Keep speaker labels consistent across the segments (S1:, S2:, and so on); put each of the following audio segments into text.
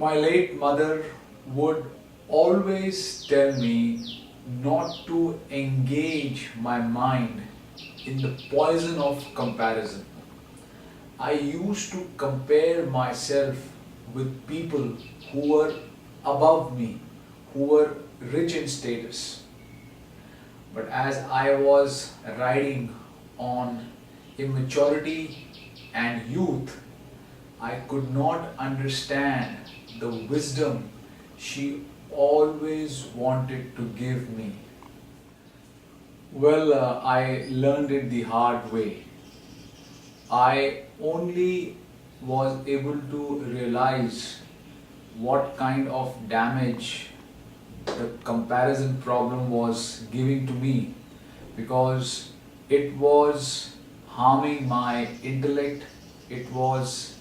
S1: My late mother would always tell me not to engage my mind in the poison of comparison. I used to compare myself with people who were above me, who were rich in status. But as I was riding on immaturity and youth, I could not understand the wisdom she always wanted to give me. I learned it the hard way. I only was able to realize what kind of damage the comparison problem was giving to me because it was harming my intellect, it was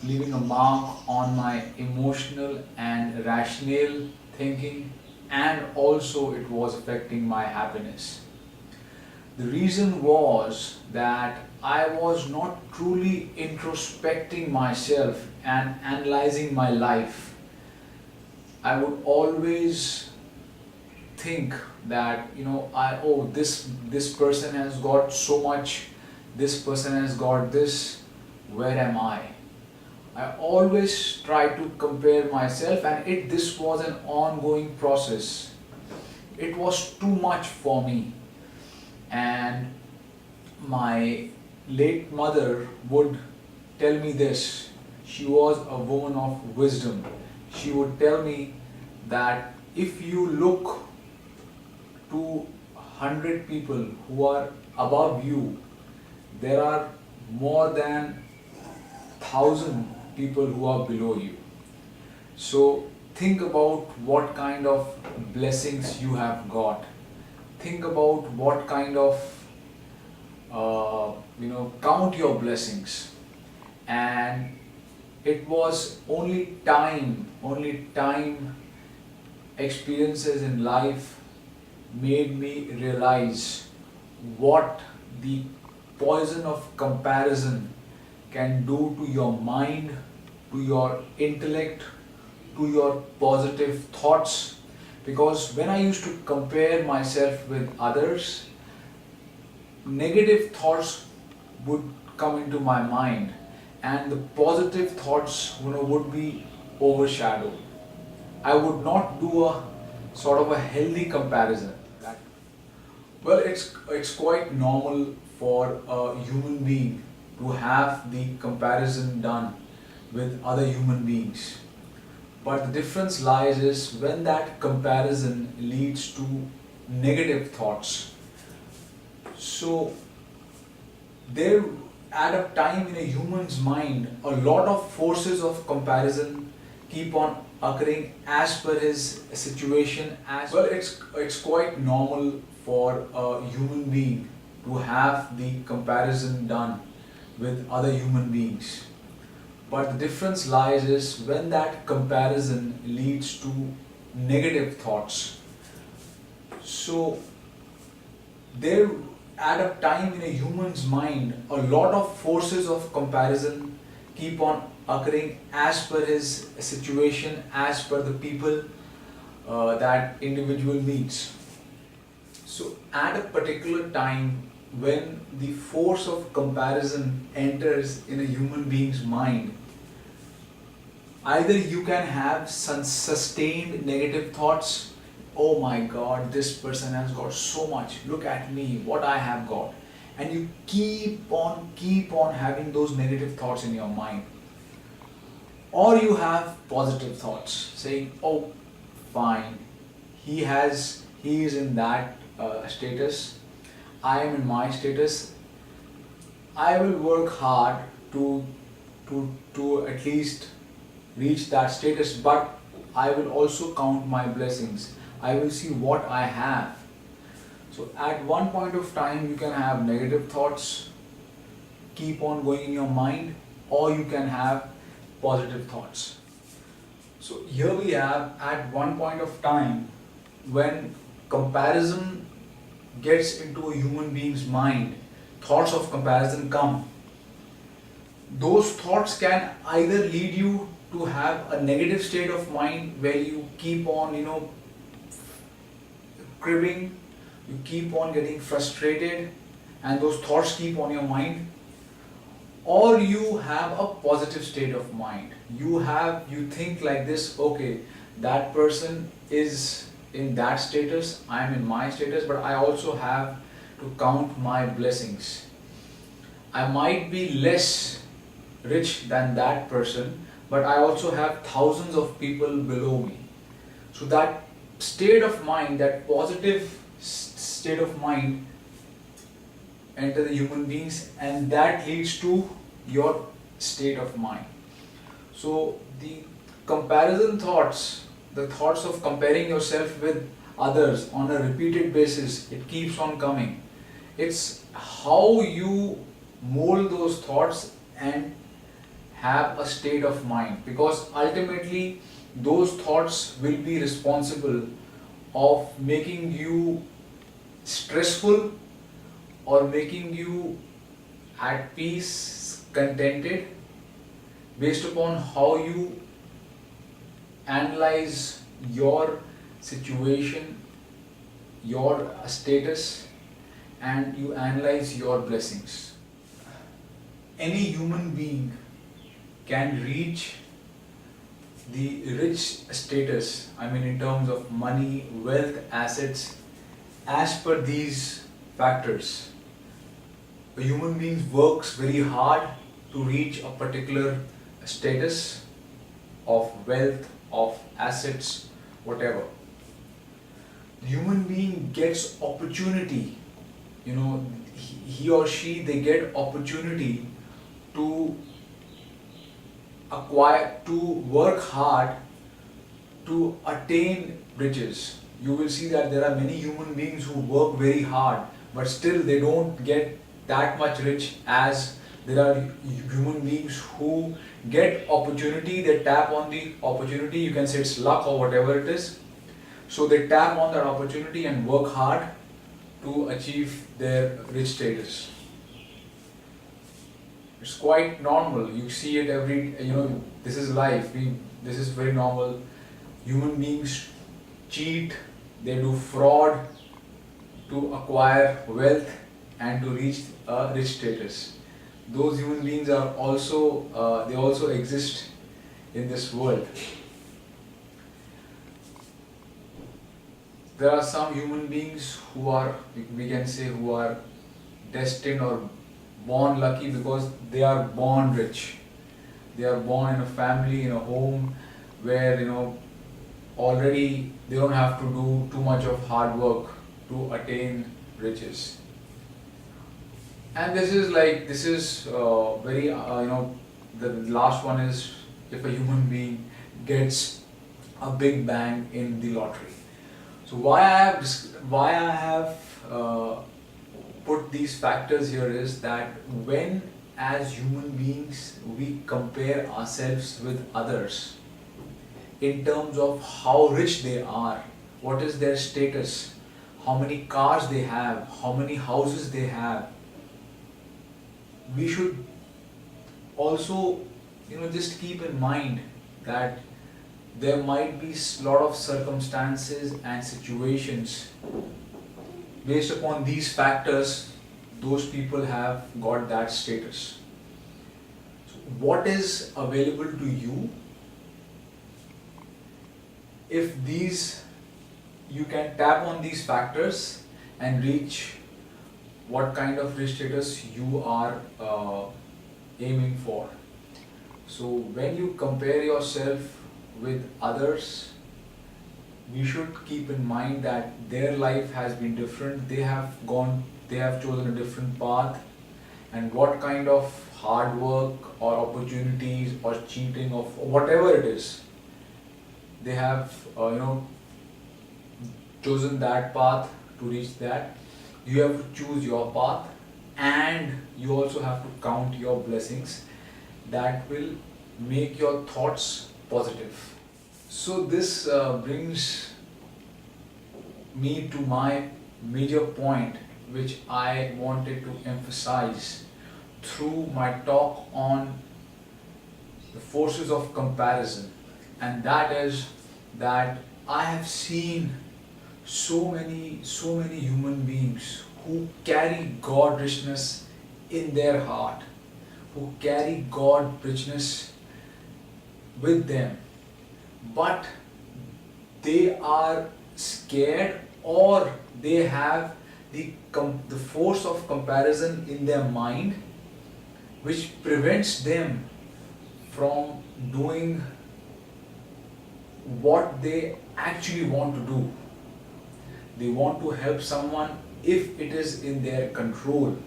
S1: leaving a mark on my emotional and rational thinking, and also it was affecting my happiness. The reason was that I was not truly introspecting myself and analyzing my life. I would always think that this person has got so much, this person has got this, where am I? I always try to compare myself, and this was an ongoing process. It was too much for me, and my late mother would tell me this. She was a woman of wisdom. She would tell me that if you look to 100 people who are above you, there are more than 1,000 people who are below you. So think about what kind of blessings you have got. Think about what kind of count your blessings. And it was only time experiences in life made me realize what the poison of comparison can do to your mind, to your intellect, to your positive thoughts. Because when I used to compare myself with others, negative thoughts would come into my mind, and the positive thoughts would be overshadowed. I would not do a sort of a healthy comparison. It's quite normal for a human being to have the comparison done with other human beings. But the difference lies is when that comparison leads to negative thoughts. So there at a time in a human's mind, a lot of forces of comparison keep on occurring as per his situation. It's quite normal for a human being to have the comparison done with other human beings. But the difference lies is when that comparison leads to negative thoughts. So there at a time in a human's mind, a lot of forces of comparison keep on occurring as per his situation, as per the people that individual meets. So at a particular time when the force of comparison enters in a human being's mind, either you can have some sustained negative thoughts. Oh my God, this person has got so much. Look at me, what I have got. And you keep on having those negative thoughts in your mind. Or you have positive thoughts saying, oh, fine, he is in that status. I am in my status. I will work hard to at least reach that status, but I will also count my blessings. I will see what I have. So at one point of time you can have negative thoughts keep on going in your mind, or you can have positive thoughts. So here we have at one point of time when comparison gets into a human being's mind, thoughts of comparison come. Those thoughts can either lead you to have a negative state of mind where you keep on, cribbing, you keep on getting frustrated, and those thoughts keep on your mind, or you have a positive state of mind. You think like this, okay, that person is in that status, I am in my status, but I also have to count my blessings. I might be less rich than that person, but I also have thousands of people below me. So that state of mind, that positive state of mind enter the human beings, and that leads to your state of mind. So the comparison thoughts, the thoughts of comparing yourself with others on a repeated basis, it keeps on coming. It's how you mold those thoughts and have a state of mind, because ultimately those thoughts will be responsible of making you stressful or making you at peace, contented, based upon how you analyze your situation, your status, and you analyze your blessings. Any human being can reach the rich status, I mean in terms of money, wealth, assets, as per these factors. A human being works very hard to reach a particular status of wealth, of assets, whatever. The human being gets opportunity, he or she, they get opportunity to acquire, to work hard to attain riches. You will see that there are many human beings who work very hard, but still they don't get that much rich, as there are human beings who get opportunity, they tap on the opportunity, you can say it's luck or whatever it is. So they tap on that opportunity and work hard to achieve their rich status. It's quite normal. You see it this is life. This is very normal. Human beings cheat, they do fraud to acquire wealth and to reach a rich status. Those human beings are also, they also exist in this world. There are some human beings who are, we can say, who are destined or born lucky because they are born rich. They are born in a family, in a home where already they don't have to do too much of hard work to attain riches. And this is very the last one is if a human being gets a big bang in the lottery. So why I have put these factors here is that when as human beings we compare ourselves with others in terms of how rich they are, what is their status, how many cars they have, how many houses they have, we should also just keep in mind that there might be a lot of circumstances and situations based upon these factors those people have got that status. So what is available to you, if you can tap on these factors and reach what kind of rich status you are aiming for. So when you compare yourself with others, we should keep in mind that their life has been different, they have chosen a different path, and what kind of hard work or opportunities or cheating or whatever it is, they have chosen that path to reach that. You have to choose your path, and you also have to count your blessings that will make your thoughts positive. So this brings me to my major point which I wanted to emphasize through my talk on the forces of comparison, and that is that I have seen so many human beings who carry God richness in their heart, who carry God richness with them, but they are scared, or they have the force of comparison in their mind, which prevents them from doing what they actually want to do. They want to help someone if it is in their control.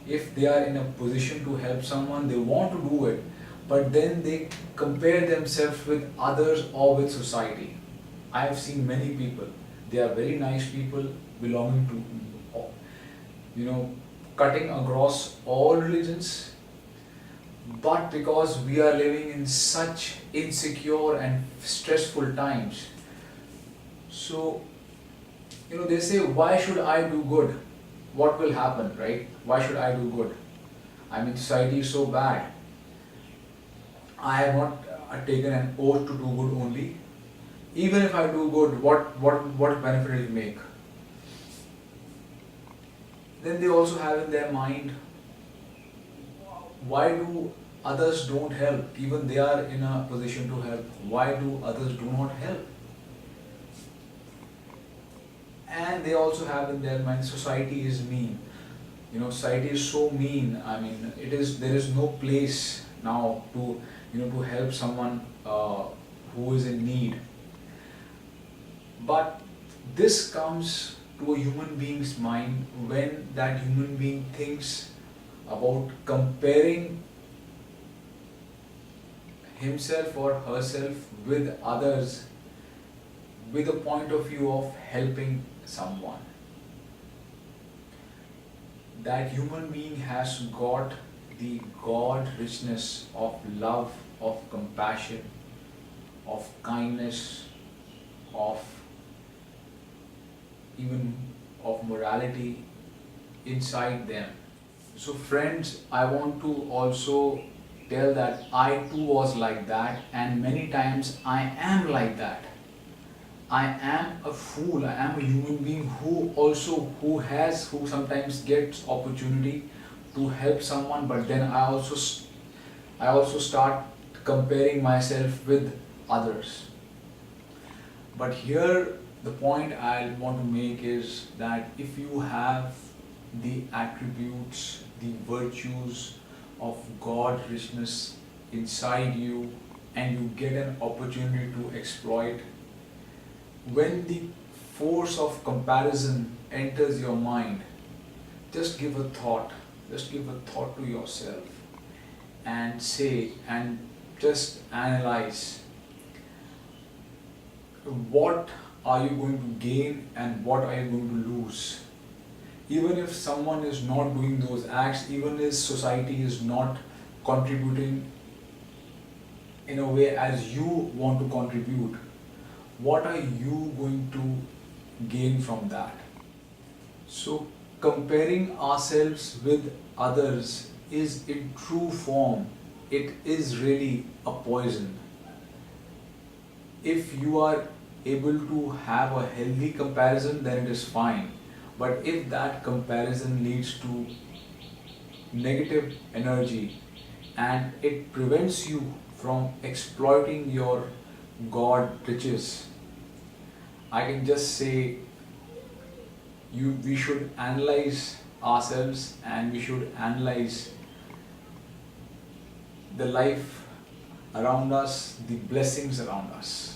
S1: If they are in a position to help someone, they want to do it, but then they compare themselves with others or with society. I have seen many people, they are very nice people belonging to, cutting across all religions, but because we are living in such insecure and stressful times, so they say, why should I do good? What will happen, right? Why should I do good? I mean, society is so bad. I have not taken an oath to do good only. Even if I do good, what benefit will it make? Then they also have in their mind, why do others don't help? Even they are in a position to help. Why do others do not help? And they also have in their mind, society is mean. Society is so mean. I mean, there is no place now to help someone who is in need. But this comes to a human being's mind when that human being thinks about comparing himself or herself with others with a point of view of helping someone. That human being has got the God richness of love, of compassion, of kindness, of even of morality inside them. So friends, I want to also tell that I too was like that, and many times I am like that. I am a fool. I am a human being who sometimes gets opportunity to help someone, but then I also start comparing myself with others. But here the point I want to make is that if you have the attributes, the virtues of God richness inside you, and you get an opportunity to exploit, when the force of comparison enters your mind, just give a thought to yourself and just analyze, what are you going to gain and what are you going to lose? Even if someone is not doing those acts, even if society is not contributing in a way as you want to contribute, what are you going to gain from that? So comparing ourselves with others is in true form, it is really a poison. If you are able to have a healthy comparison, then it is fine. But if that comparison leads to negative energy and it prevents you from exploiting your God riches, I can just say we should analyze ourselves, and we should analyze the life around us, the blessings around us.